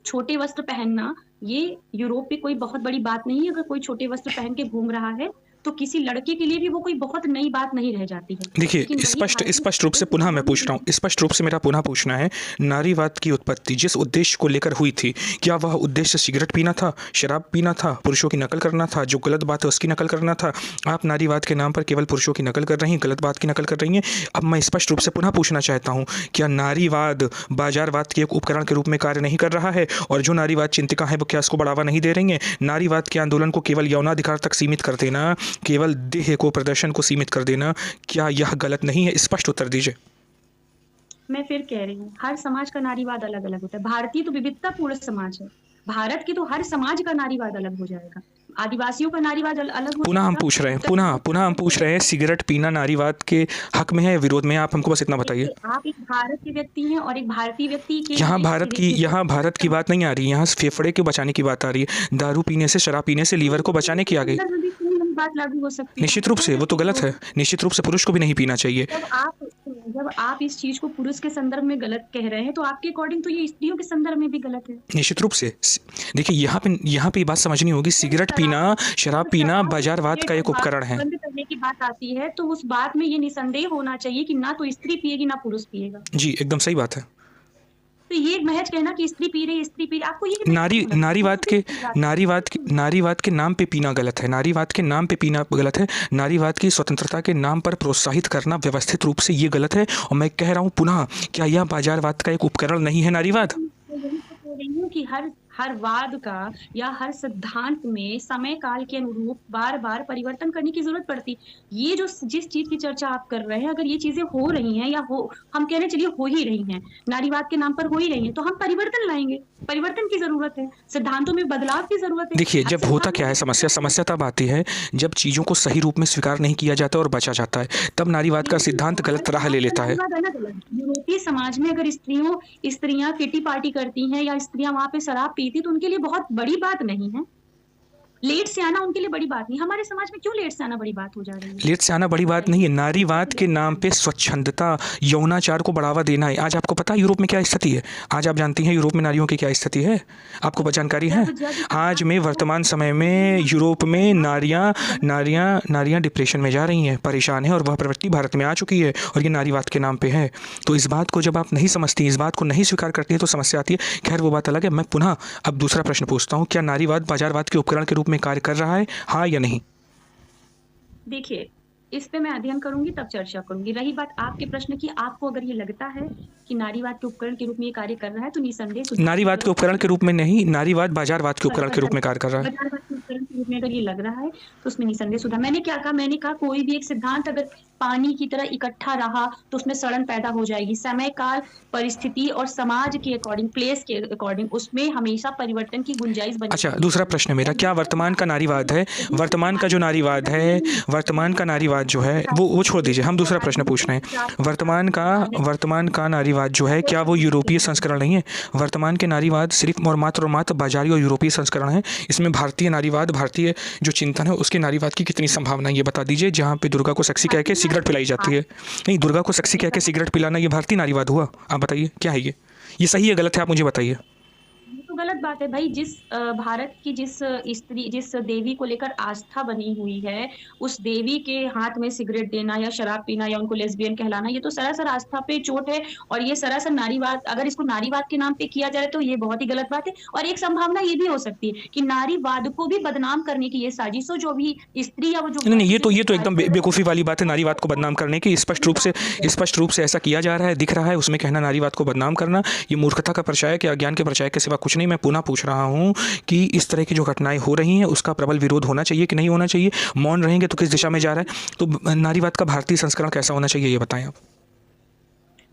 S1: छोटे वस्त्र पहनना, ये यूरोप में कोई बहुत बड़ी बात नहीं है। अगर कोई छोटे वस्त्र पहन के घूम रहा है, तो किसी लड़के के लिए भी वो कोई बहुत नई बात नहीं रह जाती है।
S2: देखिए,
S1: लेकिन वही
S2: स्पष्ट रूप से पुनः मैं पूछ रहा हूँ, स्पष्ट रूप से मेरा पुनः पूछना है, नारीवाद की उत्पत्ति जिस उद्देश्य को लेकर हुई थी, क्या वह उद्देश्य सिगरेट पीना था, शराब पीना था, पुरुषों की नकल करना था, जो गलत बात है उसकी नकल करना था? आप नारीवाद के नाम पर केवल पुरुषों की नकल कर रही हैं, गलत बात की नकल कर रही हैं। अब मैं स्पष्ट रूप से पुनः पूछना चाहता हूँ, क्या नारीवाद बाजारवाद के एक उपकरण के रूप में कार्य नहीं कर रहा है? और जो नारीवाद चिंतिका है वो क्या इसको बढ़ावा नहीं दे रही हैं? नारीवाद के आंदोलन को केवल यौनाधिकार तक सीमित कर देना, केवल देह को, प्रदर्शन को सीमित कर देना, क्या यह गलत नहीं है? स्पष्ट उत्तर दीजिए।
S1: मैं फिर कह रही हूँ, हर समाज का नारीवाद अलग-अलग होता है। भारतीय तो विविधतापूर्ण समाज है। भारत के तो हर समाज का नारीवाद अलग हो जाएगा। आदिवासियों का नारीवाद अलग हो
S2: पुनः हम
S1: जाएगा।
S2: पूछ रहे हैं, सिगरेट पीना नारीवाद के हक में है या विरोध में है? आप हमको बस इतना बताइए।
S1: देखिए, आप एक भारत के व्यक्ति हैं और एक भारतीय व्यक्ति के
S2: यहाँ भारत की बात नहीं आ रही, यहाँ फेफड़े के बचाने की बात आ रही है। दारू पीने से, शराब पीने से लीवर को बचाने की आ गई।
S1: बात लागू हो सकती है।
S2: निश्चित रूप से वो तो गलत है। निश्चित रूप से पुरुष को भी नहीं पीना चाहिए।
S1: जब आप इस चीज को पुरुष के संदर्भ में गलत कह रहे हैं, तो आपके अकॉर्डिंग तो ये स्त्रियों के संदर्भ में भी गलत है।
S2: निश्चित रूप से। देखिए, यहाँ पे बात समझनी होगी, सिगरेट पीना, शराब पीना बाजारवाद का एक उपकरण है।
S1: बंद करने की बात आती है तो उस बात में ये निसंदेह होना चाहिए कि ना तो स्त्री पिएगी ना पुरुष पिएगा।
S2: जी, एकदम सही बात है।
S1: तो ये महज कहना कि स्त्री पी रही, आपको ये
S2: नारीवाद के नाम पे पीना गलत है। नारीवाद के नाम पे पीना गलत है। नारीवाद की स्वतंत्रता के नाम पर प्रोत्साहित करना व्यवस्थित रूप से ये गलत है। और मैं कह रहा हूँ पुनः, क्या यह बाजारवाद का एक उपकरण नहीं है नारीवाद?
S1: कि हर वाद का या हर सिद्धांत में समय काल के अनुरूप बार-बार परिवर्तन करने की जरूरत पड़ती। ये जो जिस चीज की चर्चा आप कर रहे हैं, अगर ये चीजें हो रही हैं या हम कह रहे चलिए हो ही रही हैं, नारीवाद के नाम पर हो ही रही हैं, तो हम परिवर्तन लाएंगे। परिवर्तन की जरूरत है, सिद्धांतों में बदलाव की जरूरत है।
S2: देखिए, जब होता क्या है, समस्या तब आती है जब चीज़ों को सही रूप में स्वीकार नहीं किया जाता और बचा जाता है, तब नारीवाद का सिद्धांत गलत राह ले लेता है।
S1: यूरोपीय समाज में अगर स्त्रियां किटी पार्टी करती हैं या स्त्रियां वहां पे शराब पीती, तो उनके लिए बहुत बड़ी बात नहीं है। लेट से आना उनके लिए बड़ी बात नहीं। हमारे समाज में क्यों लेट से आना बड़ी बात हो जा रही है?
S2: लेट से आना बड़ी बात नहीं है। नारीवाद के नाम पे स्वच्छंदता, यौनाचार को बढ़ावा देना है। आज आपको पता है यूरोप में क्या स्थिति है? आज आप जानती हैं यूरोप में नारियों की क्या स्थिति है? आपको जानकारी है? आज में वर्तमान समय में यूरोप में नारियां डिप्रेशन में जा रही हैं, परेशान हैं, और वह प्रवृत्ति भारत में आ चुकी है और ये नारीवाद के नाम पे है। तो इस बात को जब आप नहीं समझती, इस बात को नहीं स्वीकार करती है, तो समस्या आती है। खैर, वो बात अलग है। मैं पुनः अब दूसरा प्रश्न पूछता हूँ, क्या नारीवाद बाजारवाद के उपकरण के रूप में कार्य कर रहा है, हाँ या नहीं?
S1: देखिए, इस पे मैं अध्ययन करूंगी, तब चर्चा करूंगी। रही बात आपके प्रश्न की, आपको अगर ये लगता है कि नारीवाद के उपकरण के रूप में ये कार्य कर रहा है, तो निसंदेह
S2: नारीवाद के उपकरण के रूप में नहीं, नारीवाद बाजारवाद के उपकरण के रूप में कार्य कर रहा है।
S1: व्याकरण के रूप में अगर ये लग रहा है तो उसमें निसंदेह सुधार। मैंने क्या कहा, मैंने कहा कोई भी एक सिद्धांत अगर पानी की तरह इकट्ठा रहा तो उसमें सड़न पैदा हो जाएगी। समय काल परिस्थिति और समाज के अकॉर्डिंग, प्लेस के अकॉर्डिंग उसमें हमेशा परिवर्तन की गुंजाइश बनी
S2: अच्छा,
S1: रहती
S2: दूसरा
S1: है।
S2: प्रश्न मेरा, क्या वर्तमान का नारीवाद है,
S1: यदि
S2: वर्तमान का जो नारीवाद है, वर्तमान का नारीवाद जो है वो छोड़ दीजिए, हम दूसरा प्रश्न पूछ रहे हैं। वर्तमान का नारीवाद जो है, क्या वो यूरोपीय संस्करण नहीं है? वर्तमान के नारीवाद सिर्फ और मात्र बाजारी और यूरोपीय संस्करण है। इसमें भारतीय नारीवाद, भारतीय जो चिंतन है उसके नारीवाद की कितनी संभावना है ये बता दीजिए। जहाँ पे दुर्गा को सेक्सी कह के सिगरेट पिलाई जाती है, नहीं, दुर्गा को सेक्सी कह के सिगरेट पिलाना ये भारतीय नारीवाद हुआ? आप बताइए क्या है ये सही है गलत है, आप मुझे बताइए।
S1: ये तो गलत बात है भाई। जिस भारत की जिस स्त्री, जिस देवी को लेकर आस्था बनी हुई है, उस देवी के हाथ में सिगरेट देना या शराब पीना या उनको लेस्बियन कहलाना, ये तो सरासर आस्था पे चोट है। और ये सरासर नारीवाद, अगर इसको नारीवाद के नाम पे किया जाए तो ये बहुत ही गलत बात है। और एक संभावना ये भी हो सकती है कि नारीवाद को भी बदनाम करने की ये साजिश हो, जो भी स्त्री या वो जो
S2: नहीं, ये तो एकदम बेवकूफ़ी वाली बात है नारीवाद को बदनाम करने की। स्पष्ट रूप से ऐसा किया जा रहा है, दिख रहा है। उसमें कहना नारीवाद को बदनाम करना, ये मूर्खता का प्रचायक या अज्ञान के प्रचायक के सिवा कुछ नहीं। मैं पुनः पूछ रहा हूँ कि इस तरह की जो घटनाएं हो रही हैं उसका प्रबल विरोध होना चाहिए कि नहीं होना चाहिए? मौन रहेंगे तो किस दिशा में जा रहा है? तो नारीवाद का भारतीय संस्करण कैसा होना चाहिए ये बताएं आप।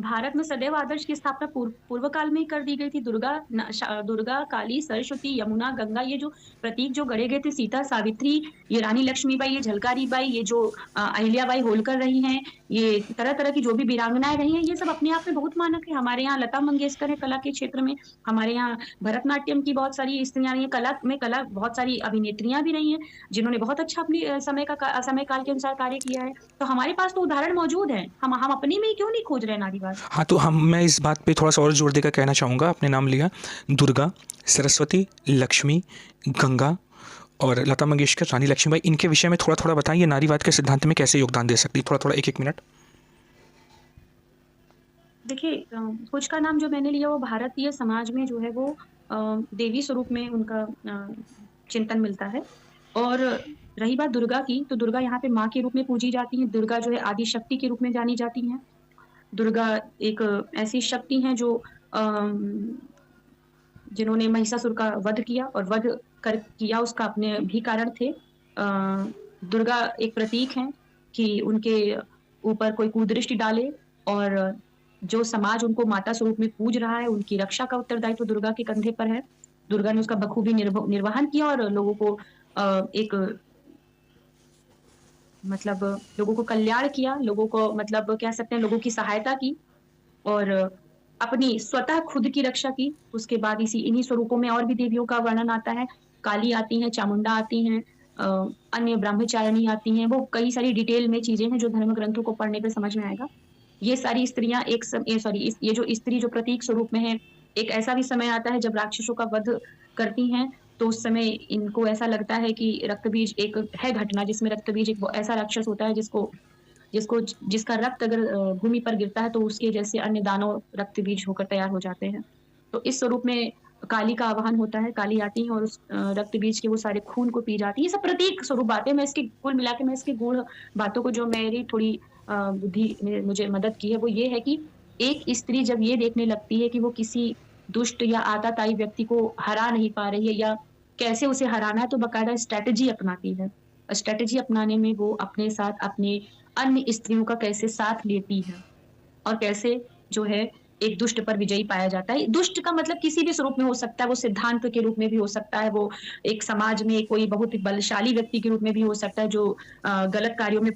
S1: भारत में सदैव आदर्श की स्थापना पूर्व काल में ही कर दी गई थी। दुर्गा, काली, सरस्वती, यमुना, गंगा, ये जो प्रतीक जो गढ़े गए थे, सीता, सावित्री, ये रानी लक्ष्मीबाई, ये झलकारी बाई, ये जो अहिल्याबाई होलकर रही हैं, ये तरह तरह की जो भी वीरांगनाएं रही हैं, ये सब अपने आप में बहुत मानक है। हमारे यहाँ लता मंगेशकर है कला के क्षेत्र में, हमारे यहाँ भरतनाट्यम की बहुत सारी स्त्रियां रही हैं, कला बहुत सारी अभिनेत्रियां भी रही हैं जिन्होंने बहुत अच्छा अपनी समय काल के अनुसार कार्य किया है। तो हमारे पास तो उदाहरण मौजूद है। हम अपने में ही क्यों नहीं खोज रहे नारीवाद?
S2: हाँ, तो मैं इस बात पे थोड़ा सा और जोर देकर कहना चाहूँगा। आपने नाम लिया दुर्गा, सरस्वती, लक्ष्मी, गंगा और लता मंगेशकर, रानी लक्ष्मीबाई, इनके विषय में थोड़ा बताइए नारीवाद के सिद्धांत में कैसे योगदान दे सकती है? थोड़ा एक मिनट।
S1: देखिए, कुछ का नाम जो मैंने लिया वो भारतीय समाज में जो है वो देवी स्वरूप में उनका चिंतन मिलता है। और रही बात दुर्गा की, तो दुर्गा यहाँ पे माँ के रूप में पूजी जाती हैं। दुर्गा जो है आदि शक्ति के रूप में जानी जाती हैं। दुर्गा एक ऐसी शक्ति हैं जो जिन्होंने महिषासुर का वध किया, और वध किया उसका अपने भी कारण थे। दुर्गा एक प्रतीक है कि उनके ऊपर कोई कुदृष्टि डाले, और जो समाज उनको माता स्वरूप में पूज रहा है, उनकी रक्षा का उत्तरदायित्व दुर्गा के कंधे पर है। दुर्गा ने उसका बखूबी निर्वहन किया और लोगों को एक मतलब लोगों को कल्याण किया, लोगों को मतलब कह सकते हैं लोगों की सहायता की, और अपनी स्वतः खुद की रक्षा की। उसके बाद इन्हीं स्वरूपों में और भी देवियों का वर्णन आता है। काली आती हैं, चामुंडा आती हैं, अन्य ब्रह्मचारिणी आती हैं। वो कई सारी डिटेल में चीजें हैं जो धर्म ग्रंथों को पढ़ने पे समझ में आएगा। ये सारी स्त्रियां ये जो स्त्री जो प्रतीक स्वरूप में है, एक ऐसा भी समय आता है जब राक्षसों का वध करती हैं, तो उस समय इनको ऐसा लगता है कि रक्तबीज एक है घटना जिसमें रक्तबीज एक ऐसा राक्षस होता है जिसका रक्त अगर भूमि पर गिरता है तो उसके जैसे अन्य दानव रक्तबीज होकर तैयार हो जाते हैं। तो इस स्वरूप में काली का आवाहन होता है। काली आती है और उस रक्तबीज के वो सारे खून को पी जाती है। ये सब प्रतीक स्वरूप बातें। मैं इसकी कुल मिला के मैं इसकी गूढ़ बातों को जो मेरी थोड़ी बुद्धि ने मुझे मदद की है वो ये है कि एक स्त्री जब ये देखने लगती है कि वो किसी दुष्ट या आताताई व्यक्ति को हरा नहीं पा रही है या कैसे उसे हराना है, तो बाकायदा स्ट्रैटेजी अपनाती है। स्ट्रैटेजी अपनाने में वो अपने साथ अपने अन्य स्त्रियों का कैसे साथ लेती है और कैसे जो है एक दुष्ट पर विजयी पाया जाता है। दुष्ट का मतलब किसी भी स्वरूप में हो सकता है, वो सिद्धांत के रूप में भी हो सकता है, वो एक समाज में कोई बहुत ही बलशाली व्यक्ति के रूप में भी हो सकता है जो गलत कार्यों में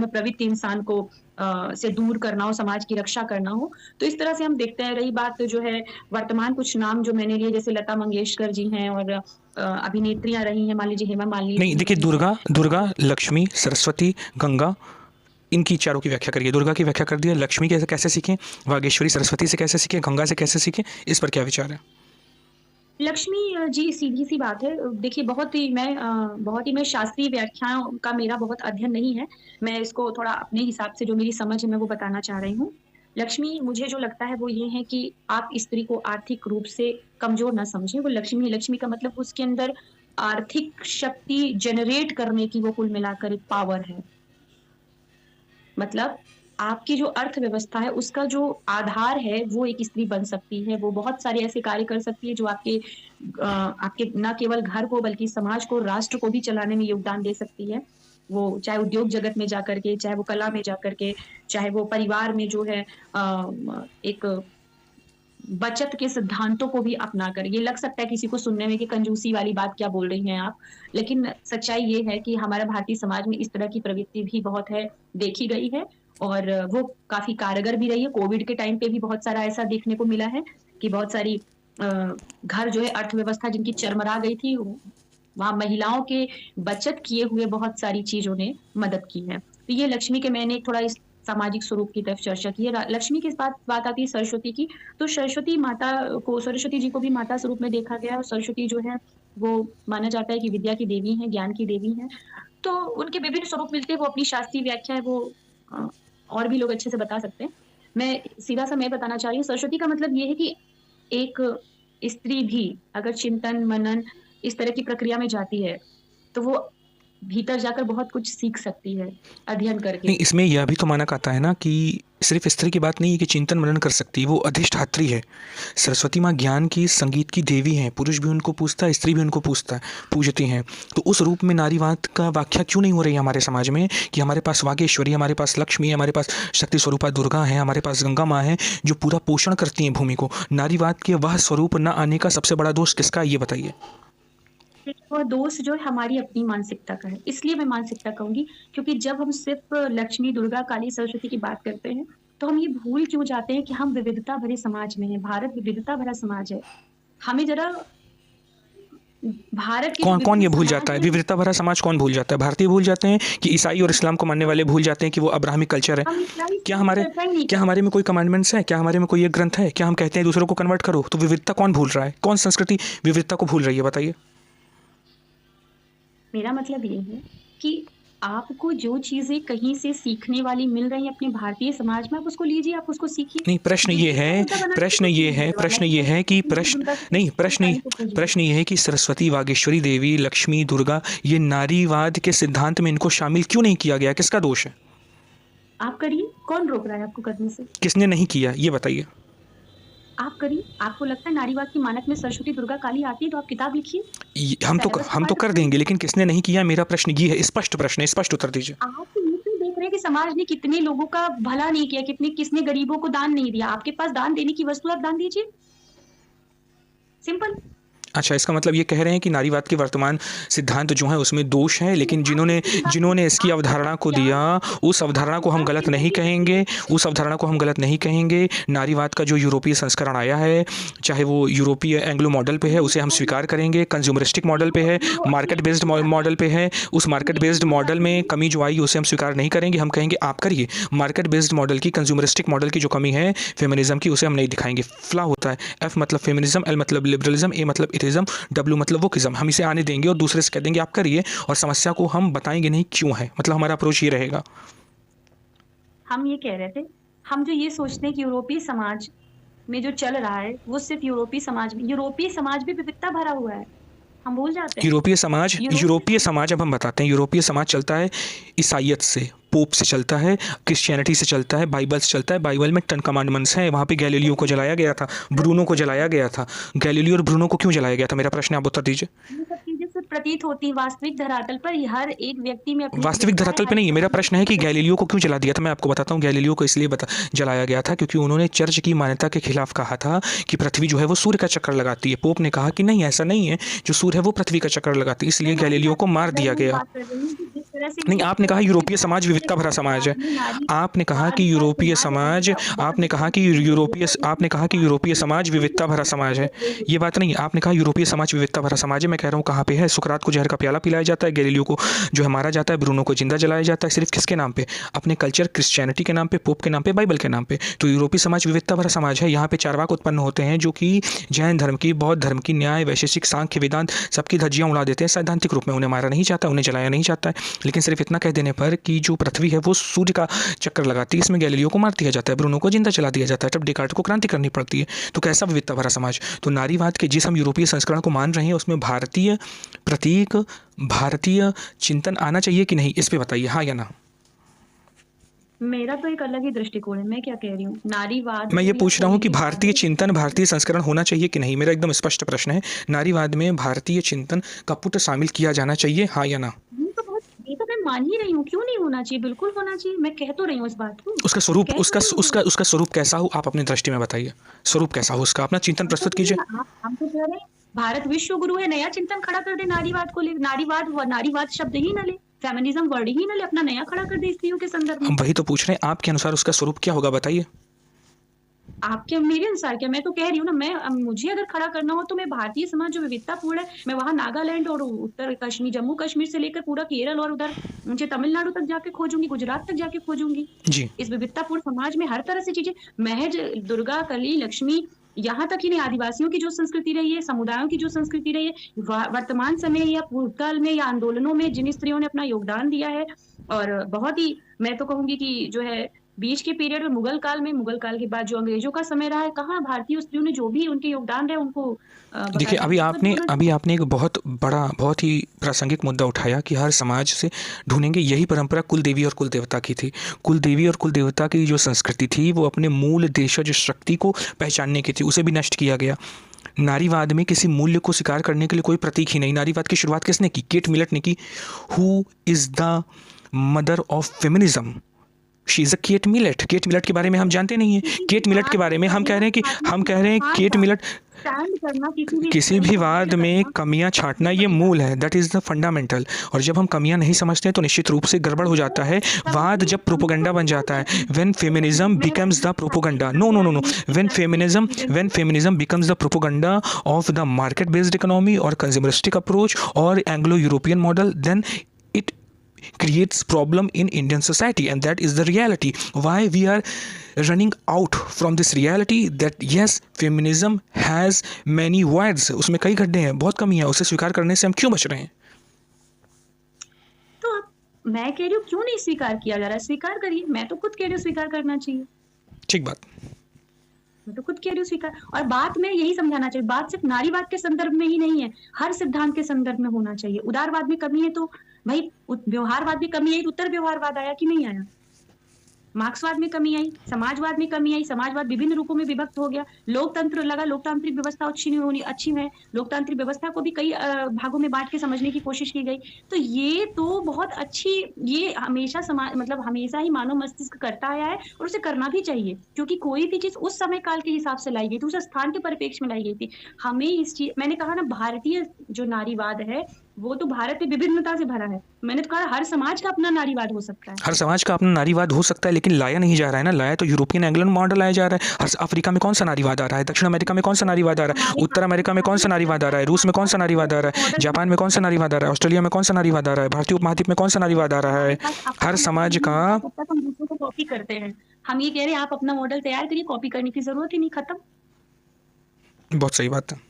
S1: प्रवृत्त इंसान को से दूर करना हो, समाज की रक्षा करना हो। तो इस तरह से हम देखते हैं। रही बात जो है वर्तमान कुछ नाम जो मैंने लिए, जैसे लता मंगेशकर जी हैं और अभिनेत्रियां रही हैं, मान लीजिए हेमा मालिनी।
S2: नहीं, देखिए दुर्गा, लक्ष्मी, सरस्वती, गंगा, इनकी चारों की व्याख्या करिए। दुर्गा की व्याख्या कर दिया, लक्ष्मी कैसे सीखें, वागेश्वरी सरस्वती से कैसे सीखें, गंगा से कैसे सीखें, इस पर क्या विचार है?
S1: लक्ष्मी जी सीधी सी बात है। देखिए बहुत ही मैं शास्त्रीय व्याख्याओं का मेरा बहुत अध्ययन नहीं है। मैं इसको थोड़ा अपने हिसाब से जो मेरी समझ है मैं वो बताना चाह रही हूँ। लक्ष्मी मुझे जो लगता है वो ये है कि आप स्त्री को आर्थिक रूप से कमजोर ना समझें। वो लक्ष्मी का मतलब उसके अंदर आर्थिक शक्ति जनरेट करने की वो कुल मिलाकर एक पावर है। मतलब आपकी जो अर्थव्यवस्था है, उसका जो आधार है, वो एक स्त्री बन सकती है। वो बहुत सारे ऐसे कार्य कर सकती है जो आपके ना केवल घर को बल्कि समाज को, राष्ट्र को भी चलाने में योगदान दे सकती है। वो चाहे उद्योग जगत में जाकर के, चाहे वो कला में जाकर के, चाहे वो परिवार में जो है एक बचत के सिद्धांतों को भी अपनाकर। ये लग सकता है किसी को सुनने में कि कंजूसी वाली बात क्या बोल रही हैं आप, लेकिन सच्चाई ये है कि हमारा भारतीय समाज में इस तरह की प्रवृत्ति भी बहुत है, देखी गई है और वो काफ़ी कारगर भी रही है। कोविड के टाइम पे भी बहुत सारा ऐसा देखने को मिला है कि बहुत सारी घर जो है अर्थव्यवस्था जिनकी चरमरा गई थी, वहाँ महिलाओं के बचत किए हुए बहुत सारी चीज़ों ने मदद की है। तो ये लक्ष्मी के मैंने थोड़ा इस सामाजिक स्वरूप की तरफ चर्चा की है। लक्ष्मी की बात आती है सरस्वती की, तो सरस्वती जी को भी माता स्वरूप में देखा गया है और सरस्वती जो है वो माना जाता है कि विद्या की देवी हैं, ज्ञान की देवी हैं। तो उनके विभिन्न स्वरूप मिलते हैं, वो अपनी शास्त्रीय व्याख्या है वो अ, और भी लोग अच्छे से बता सकते हैं। मैं सीधा-सा मैं बताना चाह रही हूँ, सरस्वती का मतलब ये है कि एक स्त्री भी अगर चिंतन, मनन इस तरह की प्रक्रिया में जाती है, तो वो भीतर जाकर बहुत कुछ सीख सकती है, अध्ययन करके।
S2: नहीं, इसमें यह भी तो माना कहता है ना कि सिर्फ स्त्री की बात नहीं है कि चिंतन मनन कर सकती है, वो अधिष्ठात्री है। सरस्वती माँ ज्ञान की, संगीत की देवी हैं। पुरुष भी उनको पूजता है, स्त्री भी उनको पूजती हैं। तो उस रूप में नारीवाद का व्याख्या क्यों नहीं हो रही है हमारे समाज में कि हमारे पास वागेश्वरी, हमारे पास लक्ष्मी है, हमारे पास शक्ति स्वरूपा दुर्गा है, हमारे पास गंगा माँ है, जो पूरा पोषण करती हैं भूमि को। नारीवाद के वह स्वरूप न आने का सबसे बड़ा दोष किसका है, ये बताइए?
S1: वो दोष जो है हमारी अपनी मानसिकता का है। इसलिए मैं मानसिकता कहूँगी क्योंकि जब हम सिर्फ़ लक्ष्मी, दुर्गा, काली, सरस्वती की बात करते हैं, तो हम ये भूल क्यों जाते हैं कि हम विविधता भरे समाज में हैं। भारत विविधता भरा समाज है। हमें ज़रा भारत के जो
S2: कौन कौन
S1: विभिन्न
S2: ये भूल
S1: समाज
S2: जाता है?
S1: हैं,
S2: विविधता भरा समाज कौन भूल जाता है? भारतीय भूल जाते हैं कि ईसाई और इस्लाम को मानने वाले भूल जाते हैं कि वो अब्राहमिक कल्चर है?
S1: हम इस्लामी
S2: क्या
S1: धर्म की
S2: हमारे
S1: चर्चा ही नहीं
S2: क्या
S1: करते।
S2: हमारे में कोई कमांडमेंट्स है? क्या हमारे में कोई एक ग्रंथ है? क्या हम कहते हैं दूसरों को कन्वर्ट करो? तो विविधता कौन भूल रहा है? कौन संस्कृति विविधता को भूल रही है, बताइए?
S1: मेरा मतलब ये है कि आपको जो चीज़ें कहीं से सीखने वाली मिल रही हैं अपने भारतीय समाज में, आप उसको लीजिए, आप उसको सीखिए।
S2: नहीं, प्रश्न ये
S1: दूसरे
S2: है
S1: को उल्टा बनाने से
S2: प्रश्न
S1: कुछ
S2: ये
S1: नहीं
S2: है
S1: होने वाला
S2: प्रश्न
S1: है।
S2: ये है कि
S1: सरस्वती
S2: प्रश्न
S1: दुर्गा को
S2: नहीं,
S1: पूजिए, काली को पूजिए।
S2: प्रश्न ये है कि सरस्वती, वागीश्वरी देवी, लक्ष्मी, दुर्गा, ये नारीवाद के सिद्धांत में इनको शामिल क्यों नहीं किया गया? किसका दोष है?
S1: आप करिए, कौन रोक रहा है आपको करने से?
S2: किसने नहीं किया, ये बताइए?
S1: आप करिए, आपको लगता है नारीवाद की मानक में सरस्वती, दुर्गा, काली आती है तो आप किताब लिखिए, सिलेबस को
S2: हम तो
S1: पारित
S2: कर
S1: करिए।
S2: देंगे, लेकिन किसने नहीं किया, मेरा प्रश्न ये है। स्पष्ट प्रश्न है, स्पष्ट उत्तर दीजिए।
S1: आप ये क्यों देख रहे हैं कि समाज ने कितने लोगों का भला नहीं किया, किसने गरीबों को दान नहीं दिया? आपके पास दान देने की वस्तु, आप दान दीजिए। सिंपल।
S2: अच्छा, इसका मतलब ये कह रहे हैं कि नारीवाद के वर्तमान सिद्धांत जो हैं उसमें दोष है, लेकिन
S1: आप
S2: जिन्होंने
S1: किसी की बात
S2: जिन्होंने
S1: नहीं,
S2: इसकी
S1: आप
S2: अवधारणा को
S1: क्या
S2: दिया, उस अवधारणा
S1: आप
S2: को हम
S1: किताब
S2: गलत
S1: प्रेम
S2: नहीं
S1: करिए।
S2: कहेंगे। उस अवधारणा को हम गलत नहीं कहेंगे। नारीवाद का जो यूरोपीय संस्करण आया है, चाहे वो यूरोपीय एंग्लो मॉडल पे है, उसे हम स्वीकार करेंगे। कंज्यूमरिस्टिक मॉडल पे है,
S1: जो अपने
S2: मार्केट बेस्ड मॉडल पे है। उस मार्केट बेस्ड मॉडल में कमी जो आई उसे हम स्वीकार नहीं करेंगे। हम कहेंगे आप करिए। मार्केट बेस्ड मॉडल की, कंज्यूमरिस्टिक मॉडल की जो कमी है फेमिनिज्म की, उसे हम नहीं दिखाएंगे। फ्लॉ होता है। एफ मतलब फेमिनिज्म, एल मतलब लिबरलिज्म, ए मतलब इथिज्म, डब्ल्यू मतलब वोकिज्म। हम इसे आने देंगे और दूसरे से कह देंगे आप करिए, और समस्या को हम बताएंगे नहीं क्यों है। मतलब हमारा अप्रोच ये रहेगा।
S1: हम ये कह रहे थे, हम जो ये सोचते हैं कि यूरोपीय समाज में जो चल रहा है, वो सिर्फ़ यूरोपीय समाज भी विविधता भरा हुआ है। हम भूल जाते हैं। यूरोपीय
S2: यूरोपीय समाज अब हम बताते हैं। यूरोपीय समाज चलता है ईसाइयत से, पोप से चलता है, क्रिश्चियनिटी से चलता है, बाइबल से चलता है। बाइबल में 10 कमांडमेंट्स हैं। वहाँ पे गैलीलियो को जलाया गया था, ब्रूनो को जलाया गया था। गैलीलियो और ब्रूनो को क्यों जलाया गया था? मेरा प्रश्न है, आप उत्तर दीजिए।
S1: ये सब चीज़ें सिर्फ़ प्रतीत होती हैं, वास्तविक धरातल पर हर एक व्यक्ति में अपनी
S2: वास्तविक
S1: विविधता है,
S2: धरातल पे
S1: हर
S2: नहीं है। मेरा
S1: एक
S2: प्रश्न है कि गैलीलियो को क्यों जला दिया था? मैं आपको बताता हूँ। गैलीलियो को इसलिए जलाया गया था क्योंकि उन्होंने चर्च की मान्यता के खिलाफ कहा था कि पृथ्वी जो है वो सूर्य का चक्कर लगाती है। पोप ने कहा कि नहीं, ऐसा नहीं है, जो सूर्य है वो पृथ्वी का चक्कर लगाती है। इसलिए
S1: मैं
S2: गैलीलियो को मार दिया
S1: नारीवाद
S2: गया।
S1: बात कर रही हूँ कि जिस तरह से
S2: नहीं, आपने कहा यूरोपीय समाज विविधता भरा समाज है। आपने कहा
S1: नारीवाद
S2: कि
S1: का
S2: यूरोपीय
S1: सुधार
S2: समाज आपने कहा कि यूरोपीय समाज विविधता भरा समाज है। ये बात नहीं है। आपने कहा यूरोपीय समाज विविधता भरा समाज है। मैं कह रहा हूँ कहाँ पे है? सुकरात को जहर का प्याला पिलाया जाता है, गैलीलियो को जो है मारा जाता है, ब्रूनो को जिंदा जलाया जाता है। सिर्फ किसके नाम पे? अपने कल्चर, क्रिश्चियनिटी के नाम पे, पोप के नाम पे, बाइबल के नाम पे। तो यूरोपीय समाज विविधता भरा समाज है। यहाँ पे चारवाक उत्पन्न होते हैं जो कि जैन धर्म की, बौद्ध धर्म की, न्याय, वैशेषिक, सांख्य, वेदांत सबकी धज्जियाँ उड़ा देते हैं सैद्धांतिक रूप में। उन्हें मारा नहीं चाहता, उन्हें जलाया नहीं चाहता है, लेकिन सिर्फ इतना कह देने पर कि जो पृथ्वी है वो सूर्य का चक्कर लगाती है, इसमें गैलीलियो को मार दिया जाता है, ब्रूनो को जिंदा जला दिया जाता है, तब डेकार्ट को क्रांति करनी पड़ती है। तो कैसा विविधता भरा समाज? तो नारीवाद के जिस हम यूरोपीय संस्करण को मान रहे हैं उसमें भारतीय प्रतीक, भारतीय चिंतन आना चाहिए कि नहीं? इस पे बताइए, हाँ या ना।
S1: मेरा तो एक अलग ही दृष्टिकोण है, मैं क्या कह रही हूँ, नारीवाद
S2: मैं
S1: हो
S2: ये
S1: या
S2: पूछ रहा हूँ
S1: कोई
S2: कि
S1: भी
S2: भारतीय
S1: वाद
S2: चिंतन, भारतीय संस्करण होना चाहिए कि नहीं? मेरा एकदम स्पष्ट प्रश्न है। नारीवाद में भारतीय चिंतन का पुट शामिल किया जाना चाहिए, हाँ या ना?
S1: ये तो मैं मान ही रही हूँ, क्यों नहीं होना चाहिए, बिल्कुल होना चाहिए, मैं कह तो रही हूँ इस बात को,
S2: उसका स्वरूप,
S1: कह तो
S2: उसका
S1: रही हूँ।
S2: उसका उसका स्वरूप कैसा हो, आप अपनी दृष्टि में बताइए। स्वरूप कैसा हो उसका? अपना चिंतन
S1: हम तो
S2: प्रस्तुत
S1: कह रहे
S2: कीजिए।
S1: हैं, हम तो कह रहे हैं, भारत विश्व गुरु है, नया चिंतन खड़ा कर दे नारीवाद को ले, नारीवाद शब्द ही न ले, फेमिनिज्म वर्ड ही न ले, अपना नया खड़ा कर दे स्त्रियों के संदर्भ में।
S2: हम वही तो पूछ रहे हैं, आपके अनुसार उसका स्वरूप क्या होगा, बताइए।
S1: आपके मेरे अनुसार क्या, मैं तो कह रही हूँ ना, मुझे अगर खड़ा करना हो तो मैं भारतीय समाज जो विविधतापूर्ण है, मैं वहां नागालैंड और उत्तर कश्मीर, जम्मू कश्मीर से लेकर पूरा केरल और उधर मुझे तमिलनाडु तक जाके खोजूंगी, गुजरात तक जाके खोजूंगी।
S2: जी।
S1: इस विविधतापूर्ण समाज में हर तरह से चीजें, महज दुर्गा कली लक्ष्मी यहाँ तक ही नहीं, आदिवासियों की जो संस्कृति रही है, समुदायों की जो संस्कृति रही है, वर्तमान समय या भूतकाल में या आंदोलनों में जिन स्त्रियों ने अपना योगदान दिया है, और बहुत ही, मैं तो कहूंगी कि जो है बीच के पीरियड में, मुगल काल के बाद जो अंग्रेजों का समय रहा है, कहाँ भारतीय स्त्रियों ने जो भी उनके योगदान रहे उनको
S2: देखिए,
S1: बकायदा पुरस्कृत होना
S2: अभी
S1: चाहिए।
S2: आपने एक बहुत बड़ा, बहुत ही प्रासंगिक मुद्दा उठाया कि हर समाज से ढूँढेंगे, यही परंपरा कुल देवी और कुल देवता की थी। कुल देवी और कुल देवता की जो संस्कृति थी, वो अपने मूल देशज शक्ति को पहचानने की थी, उसे भी नष्ट किया गया। नारीवाद में किसी मूल्य को स्वीकार करने के लिए कोई प्रतीक ही नहीं। नारीवाद की शुरुआत किसने की? केट मिलट ने की। Who is the mother of feminism? She is a Kate Millett. Kate Millett के बारे में हम जानते नहीं हैं।
S1: किसी भी
S2: केट मिलट के
S1: वाद
S2: बारे
S1: को
S2: में हम कह
S1: करना,
S2: रहे हैं कि
S1: साधना
S2: हम
S1: की,
S2: कह रहे हैं
S1: हाँ
S2: केट
S1: सा
S2: मिलट,
S1: स्टैंड करना, किसी भी
S2: किसी
S1: सही
S2: भी
S1: को
S2: वाद
S1: अवॉइड
S2: में
S1: करना,
S2: कमियां छांटना,
S1: ये
S2: ये
S1: परिवार
S2: मूल है, दैट इज़ द फंडामेंटल। और जब हम कमियां नहीं समझते हैं तो निश्चित रूप से गड़बड़ हो जाता है। वाद
S1: समझने
S2: जब
S1: समझने
S2: प्रोपोगंडा
S1: वाली
S2: बन
S1: कौन
S2: जाता है,
S1: कहती है?
S2: व्हेन फेमिनिज्म
S1: मैं
S2: becomes the propaganda, no no no no,
S1: राजनीति
S2: व्हेन
S1: करके
S2: फेमिनिज्म,
S1: चीजें
S2: when feminism becomes the propaganda of the market based economy और कंज्यूमरिस्टिक अप्रोच और Anglo European model, then it creates problem in Indian society, and that is the reality. Why we are running out from this reality that yes, feminism has many voids, उसमें कई गड्ढे हैं, बहुत कमी है, उसे स्वीकार करने से हम क्यों बच रहे हैं?
S1: तो मैं कह रही हूँ क्यों नहीं स्वीकार किया जा रहा है, स्वीकार करिए, मैं तो खुद कह रही हूँ स्वीकार करना चाहिए,
S2: ठीक बात।
S1: मैं तो खुद कह रही हूँ स्वीकार। और बात में यही समझाना चाहिए, बात सिर्फ नारीवाद के संदर्भ में ही नहीं है, हर सिद्धांत के संदर्भ में होना चाहिए। उदारवाद में कमी है तो भाई, व्यवहारवाद में कमी आई तो उत्तर व्यवहारवाद आया कि नहीं आया? मार्क्सवाद में कमी आई, समाजवाद में कमी आई, समाजवाद विभिन्न रूपों में विभक्त हो गया, लोकतंत्र लगा, लोकतांत्रिक व्यवस्था अच्छी नहीं होनी, अच्छी है, लोकतांत्रिक व्यवस्था को भी कई भागों में बांट के समझने की कोशिश की गई। तो ये तो बहुत अच्छी, ये हमेशा समाज, मतलब हमेशा ही मानव मस्तिष्क करता आया है और उसे करना भी चाहिए, क्योंकि कोई भी चीज उस समय काल के हिसाब से लाई गई थी, उस स्थान के परिप्रेक्ष्य में लाई गई थी। हमें इस चीज, मैंने कहा ना, भारतीय जो नारीवाद है वो तो भारत में विभिन्नता से भरा है, मैंने तो कहा हर समाज का अपना नारीवाद हो सकता है।
S2: हर समाज का अपना नारीवाद हो सकता है, लेकिन लाया नहीं जा रहा है ना। लाया तो यूरोपियन एंग्लन मॉडल लाया जा रहा है। हर अफ्रीका में कौन सा नारीवाद आ रहा है? दक्षिण अमेरिका में कौन सा नारीवाद आ रहा है?
S1: हमारे
S2: उत्तर अमेरिका में कौन सा नारीवाद आ रहा है? रूस में कौन सा नारीवाद आ रहा है?
S1: मॉडल,
S2: जापान में कौन सा नारीवाद आ रहा है? ऑस्ट्रेलिया में कौन सा नारीवाद आ रहा है? भारतीय उपमहाद्वीप में कौन सा नारीवाद आ रहा
S1: हमारे
S2: है?
S1: पास
S2: हर
S1: अपना मॉडल
S2: समाज
S1: नहीं
S2: का।
S1: होता तब तक हम दूसरों को कॉपी करते हैं। हम ये कह रहे हैं आप अपना मॉडल तैयार करिए, कॉपी करने की जरूरत ही नहीं, खत्म।
S2: बहुत सही बात है।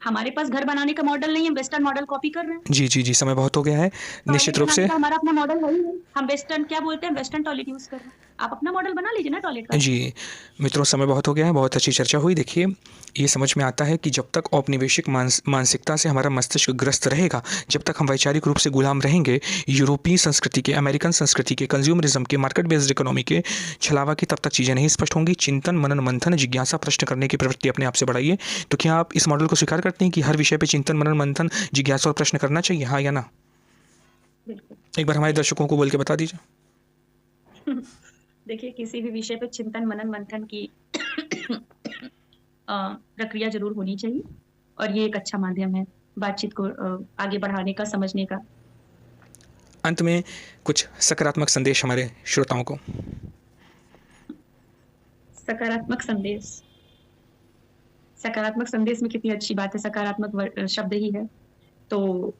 S1: हमारे पास घर बनाने का मॉडल नहीं है, वेस्टर्न मॉडल कॉपी कर रहे हैं।
S2: जी जी जी, समय बहुत हो गया है,
S1: टॉयलेट
S2: निश्चित रूप
S1: बनाने
S2: से।
S1: का हमारा अपना मॉडल है ही नहीं, हम वेस्टर्न क्या बोलते हैं, वेस्टर्न टॉयलेट यूज कर रहे हैं। आप अपना मॉडल बना लीजिए ना टॉयलेट का।
S2: जी, मित्रों, समय बहुत हो गया है, बहुत अच्छी चर्चा हुई। देखिए, ये समझ में आता है कि जब तक औपनिवेशिक मानसिकता से हमारा मस्तिष्क ग्रस्त रहेगा, जब तक हम वैचारिक रूप से गुलाम रहेंगे यूरोपीय संस्कृति के, अमेरिकन संस्कृति के, कंज्यूमरिज्म के, मार्केट बेस्ड इकोनॉमी के छलावा की, तब तक चीज़ें नहीं स्पष्ट होंगी। चिंतन, मनन, मंथन, जिज्ञासा, प्रश्न करने की प्रवृत्ति अपने आप से बढ़ाइए। तो क्या आप इस मॉडल को स्वीकार करते हैं कि हर विषय पे चिंतन, मनन, मंथन, जिज्ञासा और प्रश्न करना चाहिए, हाँ या ना?
S1: बिल्कुल।
S2: एक बार हमारे दर्शकों को बोल के बता दीजिए।
S1: देखिए, किसी भी विषय पे चिंतन मनन मंथन की प्रक्रिया जरूर होनी चाहिए, और ये एक अच्छा माध्यम है बातचीत को आगे बढ़ाने का, समझने का।
S2: अंत में कुछ सकारात्मक संदेश हमारे श्रोताओं को।
S1: सकारात्मक संदेश, सकारात्मक संदेश में कितनी अच्छी बात है, सकारात्मक शब्द ही है। तो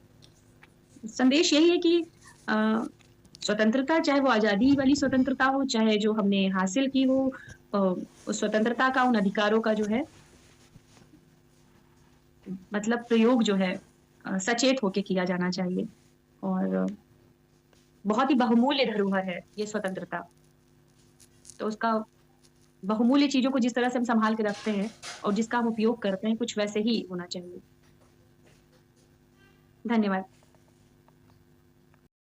S1: संदेश यही है कि स्वतंत्रता, चाहे वो आजादी वाली स्वतंत्रता हो, चाहे जो हमने हासिल की हो, उस स्वतंत्रता का, उन अधिकारों का जो है, मतलब प्रयोग जो है सचेत होके किया जाना चाहिए। और बहुत ही बहुमूल्य धरोहर है ये स्वतंत्रता, तो उसका, बहुमूल्य चीजों को जिस तरह से हम संभाल के रखते हैं और जिसका हम उपयोग करते हैं, कुछ वैसे ही होना चाहिए। धन्यवाद।